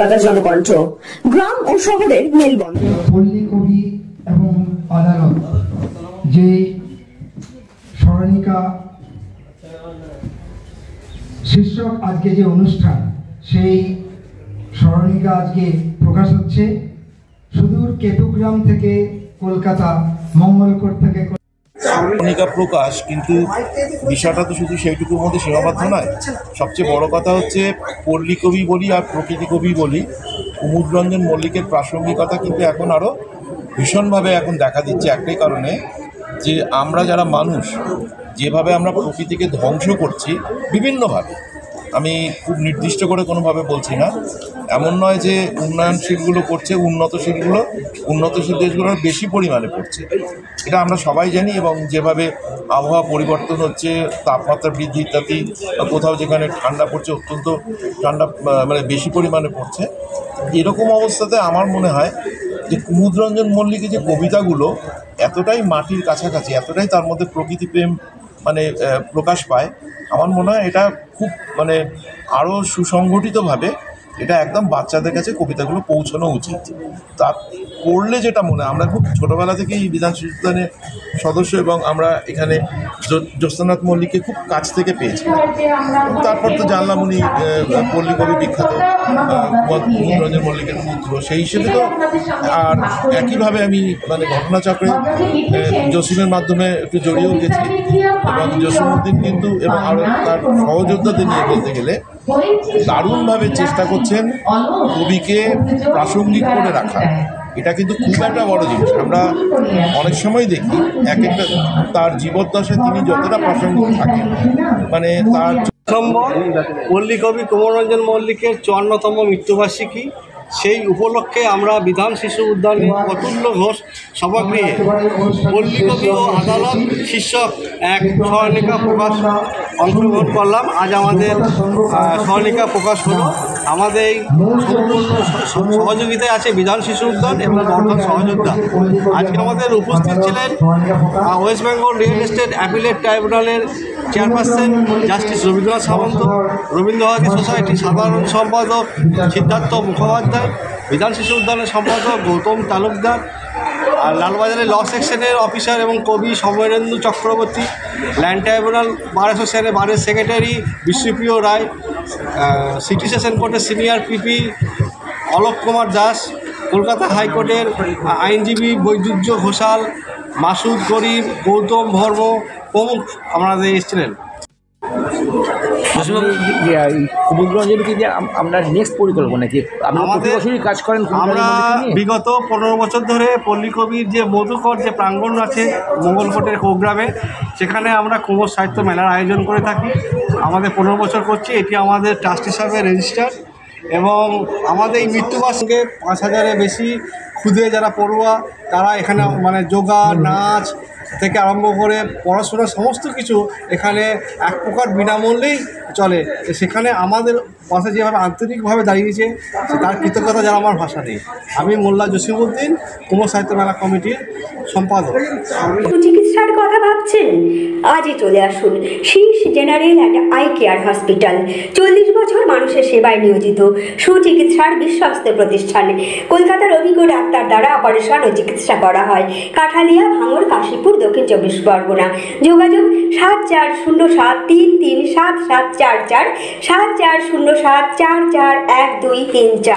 কলকাতা জনকণ্ঠ, গ্রাম ও শহরের মেলবন্ধন। পল্লী কবি এবং আদালত যে স্মরণিকা শীর্ষক আজকে যে অনুষ্ঠান, সেই স্মরণিকা আজকে প্রকাশ হচ্ছে সুদূর কেতুগ্রাম থেকে কলকাতা, মঙ্গলকোট থেকে। স্মরণিকা প্রকাশ, কিন্তু বিষয়টা তো শুধু সেইটুকুর মধ্যে সীমাবদ্ধ নয়। সবচেয়ে বড় কথা হচ্ছে, পল্লী কবি বলি আর প্রকৃতি কবি বলি, কুমুদরঞ্জন মল্লিকের প্রাসঙ্গিকতা কিন্তু এখন আরও ভীষণভাবে এখন দেখা দিচ্ছে। একটাই কারণে যে আমরা যারা মানুষ যেভাবে আমরা প্রকৃতিকে ধ্বংস করছি বিভিন্নভাবে, আমি খুব নির্দিষ্ট করে কোনোভাবে বলছি না, এমন নয় যে উন্নয়নশীলগুলো করছে, উন্নতশীল দেশগুলোর বেশি পরিমাণে পড়ছে, এটা আমরা সবাই জানি। এবং যেভাবে আবহাওয়া পরিবর্তন হচ্ছে, তাপমাত্রা বৃদ্ধি ইত্যাদি, কোথাও যেখানে ঠান্ডা পড়ছে অত্যন্ত ঠান্ডা মানে বেশি পরিমাণে পড়ছে, এরকম অবস্থাতে আমার মনে হয় যে কুমুদরঞ্জন মল্লিকের যে কবিতাগুলো এতটাই মাটির কাছাকাছি, এতটাই তার মধ্যে প্রকৃতিপ্রেম মানে প্রকাশ পায়, আমার মনে হয় এটা খুব মানে আরও সুসংগঠিতভাবে এটা একদম বাচ্চাদের কাছে কবিতাগুলো পৌঁছানো উচিত। তা করলে যেটা মনে হয়, আমরা খুব ছোটোবেলা থেকেই বিধান শিশু উদ্যানের সদস্য এবং আমরা এখানে জ্যোৎস্নানাথ মল্লিককে খুব কাছ থেকে পেয়েছি। তারপর তো জানলাম উনি পল্লী কবি বিখ্যাত কুমুদরঞ্জন মল্লিকের পুত্র, সেই হিসেবে তো। আর একইভাবে আমি মানে ঘটনাচক্রে জসিমের মাধ্যমে একটু জড়িয়েও গেছি, এবং জসিমউদ্দিন কিন্তু এবং আরও তার সহযোদ্ধাদের নিয়ে বলতে গেলে দারুণভাবে চেষ্টা করছেন কবিকে প্রাসঙ্গিক করে রাখা। এটা কিন্তু খুব একটা বড় জিনিস। আমরা অনেক সময় দেখি এক একটা তার জীবদ্দশায় তিনি যতটা প্রাসঙ্গিক থাকেন, মানে তার পল্লী কবি কুমুদরঞ্জন মল্লিকের 54তম মৃত্যুবার্ষিকী, সেই উপলক্ষে আমরা বিধান শিশু উদ্যানে অতুল্য ঘোষ সভাগৃহে পল্লী কবি ও আদালত শীর্ষক এক স্মরণিকা প্রকাশ অংশগ্রহণ করলাম। আজ আমাদের স্মরণিকা প্রকাশ হলো। আমাদের এই সম্পূর্ণ সহযোগিতায় আছে বিধান শিশু উদ্যান এবং বর্ধমান সহযোদ্ধা। আজকে আমাদের উপস্থিত ছিলেন West Bengal real estate appellate ট্রাইব্যুনালের চেয়ারপারসন জাস্টিস রবীন্দ্রনাথ সামন্ত, রবীন্দ্রভারতী সোসাইটির সাধারণ সম্পাদক সিদ্ধার্থ মুখোপাধ্যায়, বিধান শিশু উদ্যানের সম্পাদক গৌতম তালুকদার, আর লালবাজারের ল সেকশনের অফিসার এবং কবি সমরেন্দু চক্রবর্তী, ল্যান্ড ট্রাইব্যুনাল বার অ্যাসোসিয়েশনের বারের সেক্রেটারি বিশ্বপ্রিয় রায়, সিটি সেশন কোর্টের সিনিয়র পিপি অলোক কুমার দাস, কলকাতা হাইকোর্টের আইনজীবী বৈদ্যুজ্য ঘোষাল, মাসুদ গরিব, গৌতম ভর্ম প্রমুখ আমাদের এসেছিলেন। কুমুদরঞ্জনকে যে আপনার নেক্সট পরিকল্পনা কি? আমাদের কাজ করেন আমরা বিগত 15 বছর ধরে পল্লী কবির যে মধুকর যে প্রাঙ্গণ আছে মঙ্গলকোটের প্রোগ্রামে, সেখানে আমরা কুমোদ সাহিত্য মেলার আয়োজন করে থাকি। আমাদের 15 বছর করছি, এটি আমাদের ট্রাস্ট হিসাবে রেজিস্টার। এবং আমাদের এই মৃত্যুবার্ষিকীতে 5000-এর বেশি ক্ষুদে যারা পড়ুয়া, তারা এখানে মানে যোগা, নাচ থেকে আরম্ভ করে পড়াশোনা সমস্ত কিছু এখানে এক প্রকার বিনামূল্যেই চলে। সেখানে আমাদের পাশে যেভাবে আন্তরিকভাবে দাঁড়িয়েছে, তার কৃতজ্ঞতা যারা আমার ভাষা নেই। আমি মোল্লা জসিমউদ্দিন, কুমোদ সাহিত্য মেলা কমিটির সম্পাদক। চিকিৎসার কথা ভাবছেন? আজই চলে আসুন শীষ general and eye care hospital. 40 বছর মানুষের সেবায় নিয়োজিত সুচিকিৎসার বিশ্বস্ত প্রতিষ্ঠান। কলকাতার অভিজ্ঞ ডাক্তার দ্বারা অপারেশন ও চিকিৎসা করা হয়। কাঠালিয়া, ভাঙড়, কাশীপুর, দক্ষিণ 24 পরগনা। যোগাযোগ 7407337744, 7407441234।